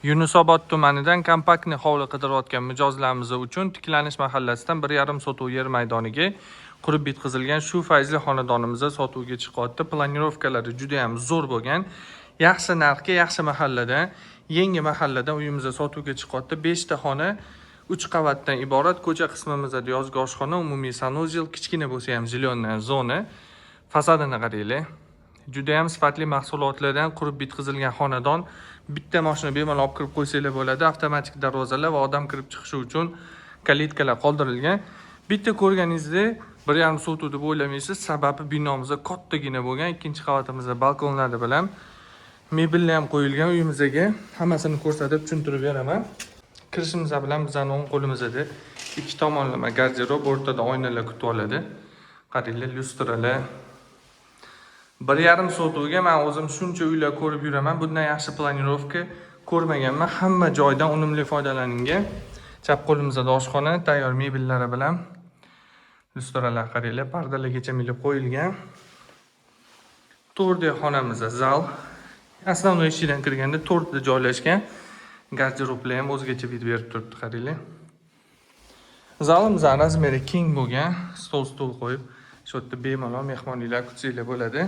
Yunusobod tumanidan kompaktni hovli qidirayotgan mijozlarimiz uchun tiklanish mahallasidan 1,5 sotuvga yer maydoniga qurib bitkazilgan shu fayzli xonadonimizda sotuvga chiqyapti. Planirovkalari juda ham zo'r bo'lgan. Yaxshi narxga, yaxshi mahallada, yangi mahallada uyimizda sotuvga chiqyapti. 5 ta xona, 3 qavatdan iborat. Ko'cha qismimizda yozgi oshxona, umumiy sanuzel, kichkina bo'lsa ham zilondan zona. Fasadini qaranglar. Juda ham sifatli mahsulotlardan qurib bitkazilgan xonadon. Bitta mashina bemalol olib kirib qo'ysanglar bo'ladi. Avtomatik darvozalar va odam kirib chiqishi uchun kalitkalar qoldirilgan. Bitta ko'rganingizda 1,5 sotuv deb o'ylamaysiz, sababi binomizda kattagina bo'lgan. Ikkinchi qavatimizda balkonlari bilan mebellar ham qo'yilgan uyimizga. Hammasini ko'rsatib tushuntirib beraman. Kirishimiz bilan bizning o'ng qo'limizda ikki tomonlama garderob, o'rtada oynalar kutib oladi. Qaranglar, lyustralar. 1,5 sotuvga men o'zim shuncha uylar ko'rib yuraman. Bundan yaxshi planirovka ko'rmaganman. Hamma joydan unumli foydalanilgan. Chap qo'limizda oshxona, tayyor mebellari bilan lyustralar qaranglar, pardalargacha milib qo'yilgan. To'rtda xonamizda zal. Asosiy eshikdan kirganda to'rtda joylashgan. Garderoblar ham o'zgacha vid berib turibdi, qaranglar. Zalimiz razmeri keng bo'lgan, stol qo'yib, shu yerda bemalol mehmonlar kutsanglar bo'ladi.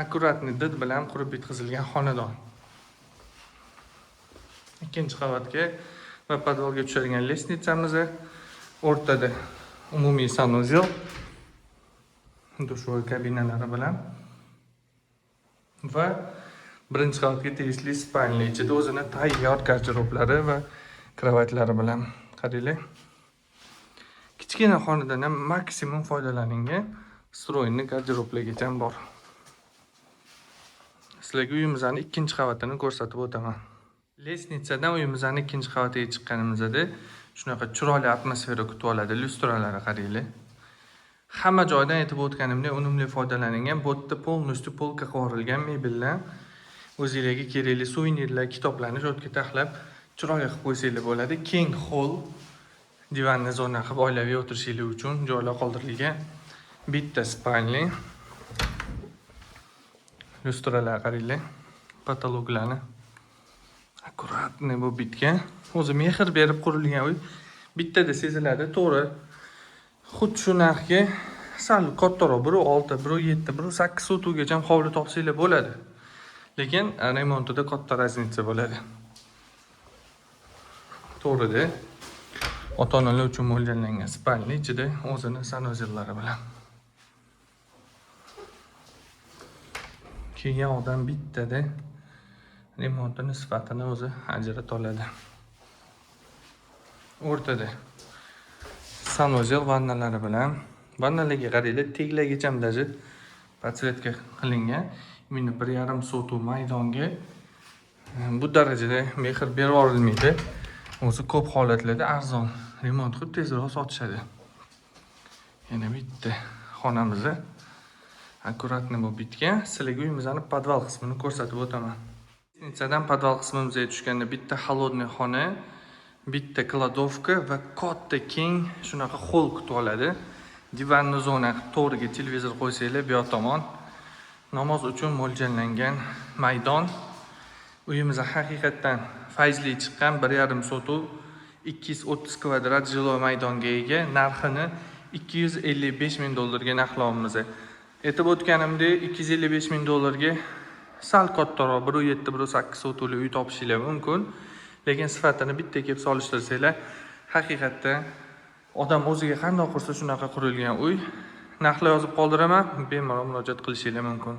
Akkuratni did bilan qurib bitkazilgan xonadon. Ikkinchi qavatga va podvalga tushadigan lestnitsamiz, o'rtada umumiy sanuzel, dushoy kabinalari bilan va birinchi qavatga tegishli spalni ichida o'zini tayyor garderoblari va kravatlari bilan. Qaranglar. Kichkina xonadan ham maksimum foydalanilgan stroyni garderoblargacha ham bor. Sizlarga uyimizning ikkinchi qavatini ko'rsatib o'taman. Lestnitsadan uyimizning ikkinchi qavatiga chiqqanimizda shunaqa chiroyli atmosfera kutib oladi. Lyustralari qaranglar. Hamma joydan aytib o'tganimdek unumli foydalanilgan, bu yerda polностью polka qo'rilgan mebellar, o'zingizga kerakli suvenirlar, kitoblarni shu yerga taxlab chiroyli qilib qo'ysanglar bo'ladi. Keng hol, divanni zona qilib oilaviy o'tirishinglar uchun joylar qoldirilgan. Bitta spalni. Lyustralar qaranglar, patologlarni akkuratni bu bitgan. O'zi mehr berib qurilgan uy. Bittada seziladi, to'g'ri. Xuddi shu narxga sal kattaroq, 1,6, 1,7, 1,8 sotuvgacha ham hovli topsanglar bo'ladi. Lekin remontida katta raznica bo'ladi. To'g'ri-da. Ota-onalar uchun mo'ljallangan spalni ichida o'zini sanuzellari bilan. Kelgan odam bittada remontini sifatini o'zi ajrata oladi. O'rtada sanuzel vannalari bilan, vannalarga qaranglar, teglagacha даже podsetka qilingan. Meni 1,5 sotuv maydonga bu darajada mehr berib yuborilmaydi. O'zi ko'p holatlarda arzon remont qilib tezroq sotishadi. Yana bitta xonamizni akkuratni bu bitgan. Sizlarga uyimizning podval qismini ko'rsatib o'taman. Lestnitsadan podval qismimizga tushganda bitta холодный xona, bitta kladovka va katta keng shunaqa hol kutib oladi. Divanni zona qilib to'g'riga televizor qo'ysanglar, bu tomon namoz uchun mo'ljallangan maydon. Uyimiz haqiqatan fayzli chiqqan 1,5 sotuv 230 kvadrat jilo maydonga ega. Narxini $255,000 ga narxlayapmiz. Aytib o'tganimdek, $255,000 sal kattaroq 1,7, 1,8 sotuvli uy topishingiz mumkin. Lekin sifatini bitta kelib solishtirsanglar, haqiqatdan odam o'ziga qanday qursa shunaqa qurilgan uy. Narxlar yozib qoldiraman, bemalol murojaat qilishingiz mumkin.